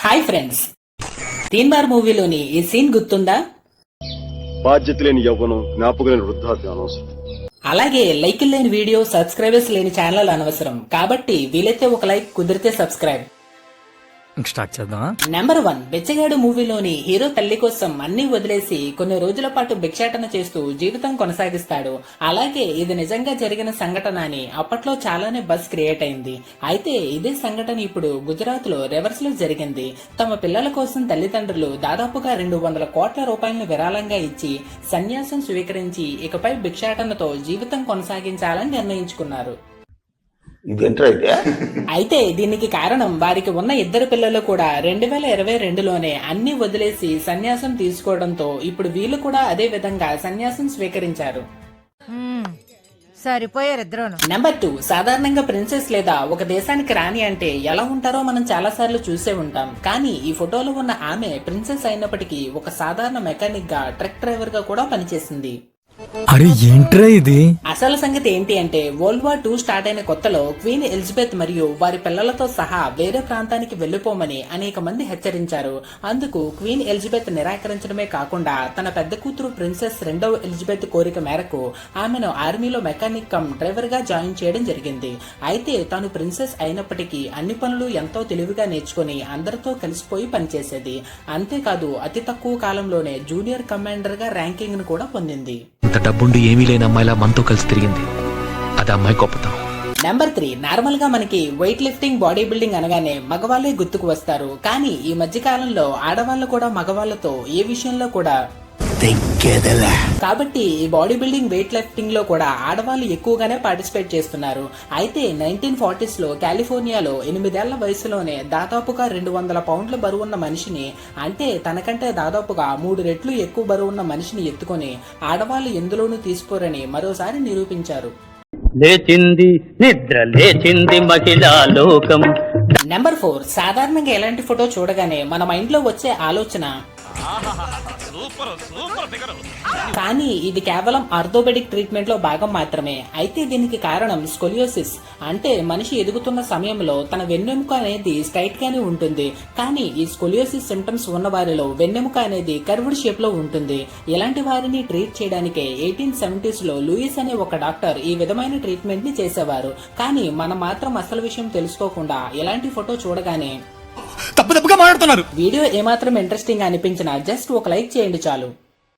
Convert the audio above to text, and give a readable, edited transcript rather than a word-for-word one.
Hi friends, తీన్ bar మూవీలోని ఈ scene గుర్తుందా? బాధ్యత లేని యవ్వనం, జ్ఞాపకం లేని వృద్ధాప్యం అనవసరం. అలాగే లైకులు లేని వీడియో, సబ్స్క్రైబర్స్ లేని ఛానల్ అనవసరం. కాబట్టి వీలైతే ఒక లైక్, కుదిరితే సబ్స్క్రైబ్. స్టార్ట్ చేద్దామా? నెంబర్ 1, బెచ్చగాడు మూవీలోని హీరో తల్లి కోసం అన్ని వదిలేసి కొన్ని రోజుల పాటు భిక్షాటన చేస్తూ జీవితం కొనసాగిస్తాడు. అలాగే ఇది నిజంగా జరిగిన సంఘటన అని అప్పట్లో చాలానే బజ్ క్రియేట్ అయింది. అయితే ఇదే సంఘటన ఇప్పుడు గుజరాత్ లో రివర్స్ లో జరిగింది. తమ పిల్లల కోసం తల్లిదండ్రులు దాదాపుగా 200 కోట్ల రూపాయలను విరాళంగా ఇచ్చి సన్యాసం స్వీకరించి ఇకపై భిక్షాటనతో జీవితం కొనసాగించాలని నిర్ణయించుకున్నారు. అయితే దీనికి కారణం వారికి ఉన్న ఇద్దరు పిల్లలు కూడా 2022లోనే అన్ని వదిలేసి సన్యాసం తీసుకోవడంతో ఇప్పుడు వీళ్ళు కూడా అదే విధంగా సన్యాసం స్వీకరించారు. నెంబర్ 2, సాధారణంగా ప్రిన్సెస్ లేదా ఒక దేశానికి రాణి అంటే ఎలా ఉంటారో మనం చాలా సార్లు చూసే ఉంటాం. కానీ ఈ ఫోటోలో ఉన్న ఆమె ప్రిన్సెస్ అయినప్పటికీ ఒక సాధారణ మెకానిక్ గా, ట్రక్ డ్రైవర్ గా కూడా పనిచేసింది. అరే ఏంట్రా ఇది? అసలు సంగతి ఏంటి అంటే, వరల్డ్ వార్ 2 స్టార్ట్ అయిన కొత్తలో క్వీన్ ఎలిజబెత్ మరియు వారి పిల్లలతో సహా వేరే ప్రాంతానికి వెళ్లిపోమని అనేక మంది హెచ్చరించారు. అందుకు క్వీన్ ఎలిజబెత్ నిరాకరించడమే కాకుండా తన పెద్ద కూతురు ప్రిన్సెస్ 2వ ఎలిజబెత్ కోరిక మేరకు ఆమెను ఆర్మీలో మెకానిక్ కమ్ డ్రైవర్ గా జాయిన్ చేయడం జరిగింది. అయితే తాను ప్రిన్సెస్ అయినప్పటికీ అన్ని పనులు ఎంతో తెలివిగా నేర్చుకుని అందరితో కలిసిపోయి పనిచేసేది. అంతేకాదు అతి తక్కువ కాలంలోనే జూనియర్ కమాండర్ గా ర్యాంకింగ్ ను కూడా పొందింది. ఇంత డబ్బుండి ఏమీ లేని అమ్మాయిలా మనతో కలిసి తిరిగింది. అది అమ్మాయి గొప్పతనం. నెంబర్ 3, నార్మల్ గా మనకి వెయిట్ లిఫ్టింగ్, బాడీ బిల్డింగ్ అనగానే మగవాళ్ళే గుర్తుకు వస్తారు. కానీ ఈ మధ్య కాలంలో ఆడవాళ్ళు కూడా మగవాళ్ళతో ఏ విషయంలో కూడా కాబట్టి ఈ బాడీ బిల్డింగ్, వెయిట్ లిఫ్టింగ్ లో కూడా ఆడవాళ్ళు ఎక్కువగానే పార్టిసిపేట్ చేస్తున్నారు. అయితే 1940s లో కాలిఫోర్నియాలో 8 ఏళ్ల వయసులోనే దాదాపుగా 200 పౌండ్ల బరువున్న మనిషిని, అంటే తనకంటే దాదాపుగా 3 రెట్లు ఎక్కువ బరువున్న మనిషిని ఎత్తుకొని ఆడవాళ్ళు ఎందులోనూ తీసుకోరని మరోసారి నిరూపించారు. లేచింది నిద్ర, లేచింది మహిళా లోకం. నెంబర్ 4, సాధారణంగా ఎలాంటి ఫోటో చూడగానే మన మైండ్ లో వచ్చే ఆలోచన, కానీ ఇది కేవలం ఆర్థోపెడిక్ ట్రీట్మెంట్ లో భాగం మాత్రమే. అయితే దీనికి కారణం స్కొలియోసిస్. అంటే మనిషి ఎదుగుతున్న సమయంలో తన వెన్నెముక అనేది స్ట్రైట్ గానే ఉంటుంది. కానీ ఈ స్కొలియోసిస్ సిమ్టమ్స్ ఉన్న వారిలో వెన్నెముక అనేది కర్వ్డ్ షేప్ లో ఉంటుంది. ఇలాంటి వారిని ట్రీట్ చేయడానికే 1870s లో లూయిస్ అనే ఒక డాక్టర్ ఈ విధమైన ట్రీట్మెంట్ ని చేసేవారు. కానీ మనం మాత్రం అసలు విషయం తెలుసుకోకుండా ఇలాంటి ఫోటో చూడగానే తప్పుగా మాట్లాడుతున్నారు. వీడియో ఏమాత్రం ఇంట్రెస్టింగ్ గా అనిపించినా జస్ట్ ఒక లైక్ చేయండి చాలు.